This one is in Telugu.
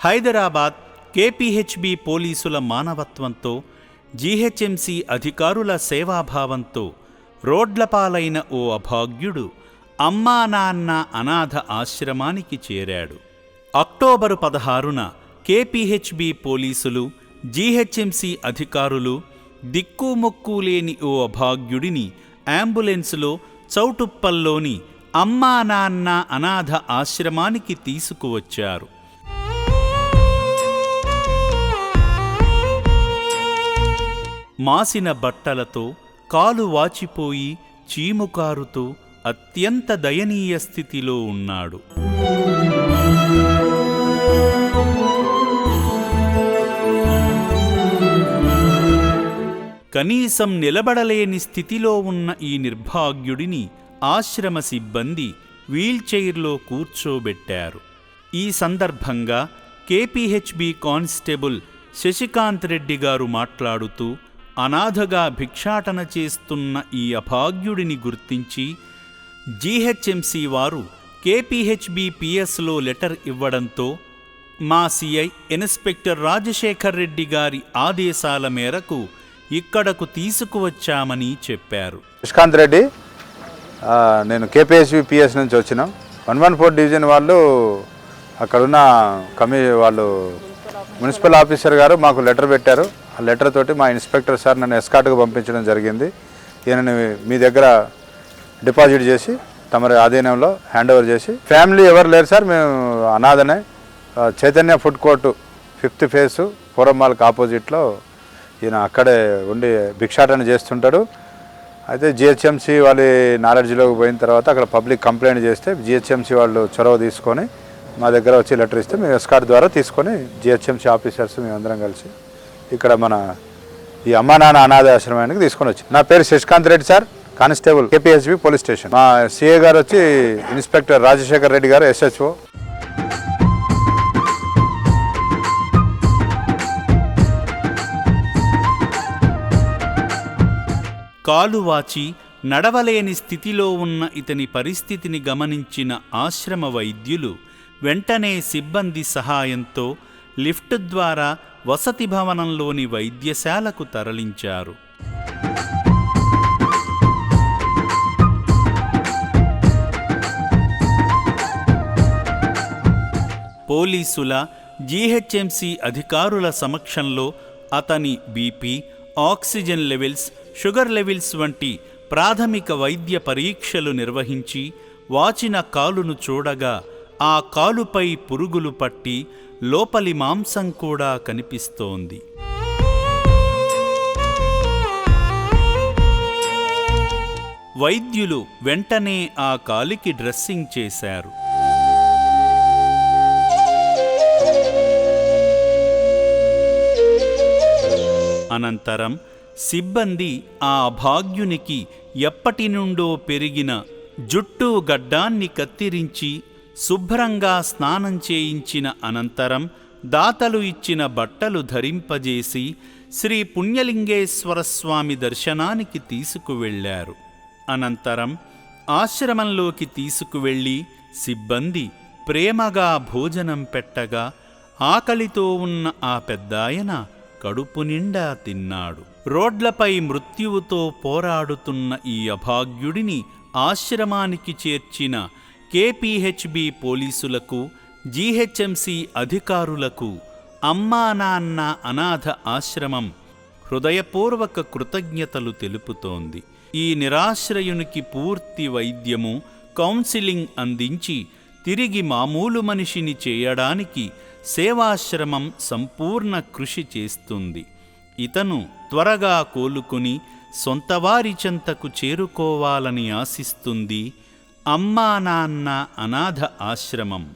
హైదరాబాద్ కేపీహెచ్బీ పోలీసుల మానవత్వంతో, జీహెచ్ఎంసీ అధికారుల సేవాభావంతో రోడ్లపాలైన ఓ అభాగ్యుడు అమ్మా నాన్న అనాథ ఆశ్రమానికి చేరాడు. అక్టోబరు 16న కేపీహెచ్బీ పోలీసులు, జీహెచ్ఎంసీ అధికారులు దిక్కుముక్కు లేని ఓ అభాగ్యుడిని అంబులెన్సులో చౌటుప్పల్లోని అమ్మా నాన్న అనాథ ఆశ్రమానికి తీసుకువచ్చారు. మాసిన బట్టలతో, కాలు వాచిపోయి, చీముకారుతో అత్యంత దయనీయ స్థితిలో ఉన్నాడు. కనీసం నిలబడలేని స్థితిలో ఉన్న ఈ నిర్భాగ్యుడిని ఆశ్రమ సిబ్బంది వీల్చైర్లో కూర్చోబెట్టారు. ఈ సందర్భంగా కేపీహెచ్బీ కానిస్టేబుల్ శశికాంత్ రెడ్డి గారు మాట్లాడుతూ, అనాథగా భిక్షాటన చేస్తున్న ఈ అభాగ్యుడిని గుర్తించి జీహెచ్ఎంసీ వారు కేపీహెచ్బీ పిఎస్లో లెటర్ ఇవ్వడంతో మా సిఐ ఇన్స్పెక్టర్ రాజశేఖర్ రెడ్డి గారి ఆదేశాల మేరకు ఇక్కడకు తీసుకువచ్చామని చెప్పారు. శశికాంత్ రెడ్డి, నేను కేపీహెచ్బీ పిఎస్ నుంచి వచ్చినాం. 114 డివిజన్ వాళ్ళు అక్కడున్న వాళ్ళు మున్సిపల్ ఆఫీసర్ గారు మాకు లెటర్ పెట్టారు. ఆ లెటర్ తోటి మా ఇన్స్పెక్టర్ సార్ నన్ను ఎస్కార్ట్గా పంపించడం జరిగింది. ఈయనని మీ దగ్గర డిపాజిట్ చేసి తమరి ఆధీనంలో హ్యాండ్ ఓవర్ చేసి, ఫ్యామిలీ ఎవరు లేరు సార్, మేము అనాథనే. Chaitanya food court 5th phase forum మాల్కి ఆపోజిట్లో ఈయన అక్కడే ఉండి భిక్షాటన చేస్తుంటాడు. అయితే జిహెచ్ఎంసీ వాళ్ళ నాలెడ్జ్లోకి పోయిన తర్వాత అక్కడ పబ్లిక్ కంప్లైంట్ చేస్తే జిహెచ్ఎంసీ వాళ్ళు చొరవ తీసుకొని మా దగ్గర వచ్చి లెటర్ ఇస్తే మేము ఎస్కార్ట్ ద్వారా తీసుకొని జిహెచ్ఎంసీ ఆఫీసర్స్ మేమందరం కలిసి ఇక్కడ మన ఈ అమ్మా నాన్న అనాథ ఆశ్రమానికి తీసుకొని వచ్చి. నా పేరు Shashikant Reddy sir, constable KPHB police station. మా సిఏ గారు వచ్చి ఇన్స్పెక్టర్ రాజశేఖర్ రెడ్డి గారు, ఎస్హెచ్ఓ. కాలు వాచి నడవలేని స్థితిలో ఉన్న ఇతని పరిస్థితిని గమనించిన ఆశ్రమ వైద్యులు వెంటనే సిబ్బంది సహాయంతో లిఫ్ట్ ద్వారా వసతి భవనంలోని వైద్యశాలకు తరలించారు. పోలీసుల, జీహెచ్ఎంసీ అధికారుల సమక్షంలో అతని BP, oxygen levels, sugar levels వంటి ప్రాథమిక వైద్య పరీక్షలు నిర్వహించి వాచిన కాలును చూడగా ఆ కాలుపై పురుగులు పట్టి లోపలి మాంసం కూడా కనిపిస్తోంది. వైద్యులు వెంటనే ఆ కాలికి డ్రెస్సింగ్ చేశారు. అనంతరం సిబ్బంది ఆ అభాగ్యునికి ఎప్పటి నుండో పెరిగిన జుట్టు గడ్డాన్ని కత్తిరించి శుభ్రంగా స్నానం చేయించిన అనంతరం దాతలు ఇచ్చిన బట్టలు ధరింపజేసి శ్రీ పుణ్యలింగేశ్వర స్వామి దర్శనానికి తీసుకువెళ్లారు. అనంతరం ఆశ్రమంలోకి తీసుకువెళ్ళి సిబ్బంది ప్రేమగా భోజనం పెట్టగా ఆకలితో ఉన్న ఆ పెద్దాయన కడుపు నిండా తిన్నాడు. రోడ్లపై మృత్యువుతో పోరాడుతున్న ఈ అభాగ్యుడిని ఆశ్రమానికి చేర్చిన కేపీహెచ్బీ పోలీసులకు, జీహెచ్ఎంసీ అధికారులకు అమ్మా నాన్న అనాథ ఆశ్రమం హృదయపూర్వక కృతజ్ఞతలు తెలుపుతోంది. ఈ నిరాశ్రయునికి పూర్తి వైద్యము, కౌన్సిలింగ్ అందించి తిరిగి మామూలు మనిషిని చేయడానికి సేవాశ్రమం సంపూర్ణ కృషి చేస్తుంది. ఇతను త్వరగా కోలుకుని సొంతవారి చెంతకు చేరుకోవాలని ఆశిస్తుంది అమ్మా నాన్న అనాథ ఆశ్రమం.